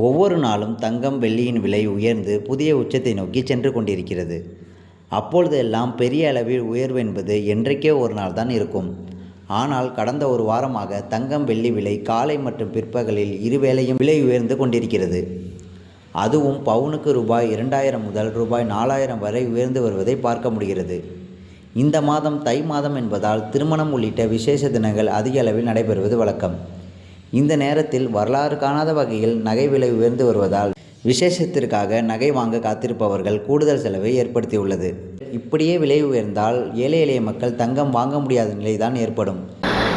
ஒவ்வொரு நாளும் தங்கம் வெள்ளியின் விலை உயர்ந்து புதிய உச்சத்தை நோக்கி சென்று கொண்டிருக்கிறது. அப்பொழுதெல்லாம் பெரிய அளவில் உயர்வு என்பது என்றைக்கே ஒரு நாள் தான் இருக்கும். ஆனால் கடந்த ஒரு வாரமாக தங்கம் வெள்ளி விலை காலை மற்றும் பிற்பகலில் இருவேளையும் விலை உயர்ந்து கொண்டிருக்கிறது. அதுவும் பவுனுக்கு ரூபாய் 2000 முதல் ரூபாய் 4000 வரை உயர்ந்து வருவதை பார்க்க முடிகிறது. இந்த மாதம் தை மாதம் என்பதால் திருமணம் உள்ளிட்ட விசேஷ தினங்கள் அதிக அளவில் நடைபெறுவது வழக்கம். இந்த நேரத்தில் வரலாறு காணாத வகையில் நகை விலை உயர்ந்து வருவதால் விசேஷத்திற்காக நகை வாங்க காத்திருப்பவர்கள் கூடுதல் செலவை ஏற்படுத்தியுள்ளது. இப்படியே விலை உயர்ந்தால் ஏழை எளிய மக்கள் தங்கம் வாங்க முடியாத நிலைதான் ஏற்படும்.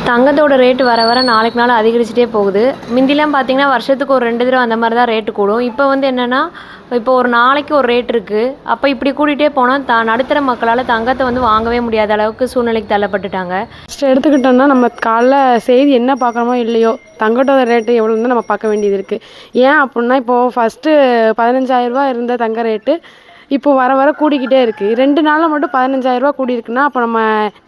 தங்கத்தோட ரேட்டு வர வர நாளைக்கு நாள் அதிகரிச்சுட்டே போகுது. முந்திலாம் பார்த்தீங்கன்னா வருஷத்துக்கு ஒரு 2 தடவை அந்த மாதிரி தான் ரேட்டு கூடும். இப்போ என்னென்னா இப்போ ஒரு நாளைக்கு ஒரு ரேட் இருக்குது. அப்போ இப்படி கூட்டிகிட்டே போனால் நடுத்தர மக்களால் தங்கத்தை வாங்கவே முடியாத அளவுக்கு சூழ்நிலைக்கு தள்ளப்பட்டுட்டாங்க. ஃபஸ்ட்டு எடுத்துக்கிட்டோம்னா நம்ம காலைல செய்தி என்ன பார்க்குறோமோ இல்லையோ தங்கத்தோட ரேட்டு எவ்வளோன்னு நம்ம பார்க்க வேண்டியது இருக்குது. ஏன் அப்படின்னா இப்போது ஃபஸ்ட்டு 15,000 ரூபா இருந்த தங்க ரேட்டு இப்போது வர வர கூடிக்கிட்டே இருக்குது. 2 நாளில் மட்டும் 15,000 ரூபா கூடியிருக்குன்னா அப்போ நம்ம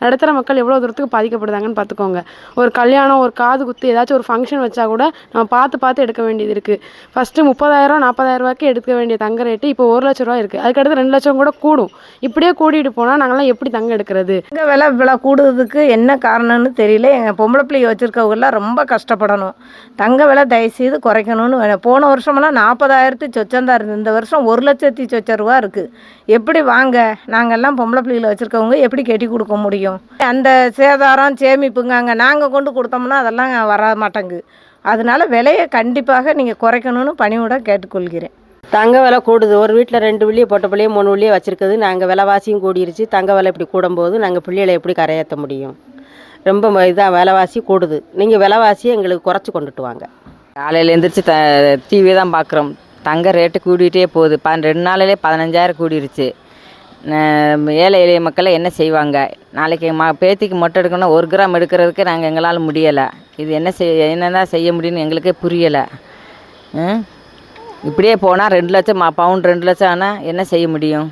நடுத்தர மக்கள் எவ்வளோ தூரத்துக்கு பாதிக்கப்படுதாங்கன்னு பார்த்துக்கோங்க. ஒரு கல்யாணம், ஒரு காது குத்து, ஏதாச்சும் ஒரு ஃபங்க்ஷன் வச்சா கூட நம்ம பார்த்து எடுக்க வேண்டியது இருக்குது. ஃபஸ்ட்டு 30,000 40,000 ரூபாய்க்கு எடுக்க வேண்டிய தங்க ரேட்டு இப்போ 1,00,000 ரூபா இருக்குது. அதுக்கடுத்து 2 லட்சம் கூட கூடும். இப்படியே கூட்டிகிட்டு போனால் நாங்களாம் எப்படி தங்கம் எடுக்கிறது? தங்க விலை இவ்வளோ கூடுறதுக்கு என்ன காரணம்னு தெரியல. எங்கள் பொம்பளை பிள்ளைங்க வச்சுருக்கவங்களாம் ரொம்ப கஷ்டப்படணும். தங்க விலை தயவுசெய்து குறைக்கணும்னு போன வருஷமெல்லாம் 40,000 சொச்சம் தான் இருந்தது. இந்த வருஷம் 1,00,000 சொச்ச ரூபா இருக்குது. எப்படி வாங்க நாங்கள்லாம் பொம்பளை பிள்ளைகளை வச்சுருக்கவங்க எப்படி கட்டி கொடுக்க முடியும்? அந்த சேதாரம் சேமிப்புங்க நாங்கள் கொண்டு கொடுத்தோம்னா அதெல்லாம் வர மாட்டேங்கு. அதனால விலையை கண்டிப்பாக நீங்கள் குறைக்கணும்னு பணிவோட கேட்டுக்கொள்கிறேன். தங்க விலை கூடுது. ஒரு வீட்டில் 2 வில்லியை பொட்ட பிள்ளையை 3 வில்லியை வச்சுருக்குது. நாங்கள் விலைவாசியும் கூடிருச்சு. தங்க விலை இப்படி கூடும்போது நாங்கள் பிள்ளைகளை எப்படி கரையேற்ற முடியும்? ரொம்ப இதாக விலைவாசி கூடுது. நீங்கள் விலைவாசியை எங்களுக்கு குறைச்சி கொண்டுட்டு வாங்க. காலையில் எழுந்திரிச்சு டிவி தான் பார்க்குறோம். தங்க ரேட்டு கூடிகிட்டே போகுது. 2 நாளிலே 15,000 கூடிருச்சு. ஏழை எளிய மக்களை என்ன செய்வாங்க? நாளைக்கு பேத்திக்கு மொட்டை எடுக்கணும், 1 கிராம் எடுக்கிறதுக்கு எங்களால் முடியலை. இது என்னதான் செய்ய முடியும்னு எங்களுக்கே புரியலை. இப்படியே போனால் 2 லட்சம் பவுன் 2 லட்சம் ஆனால் என்ன செய்ய முடியும்?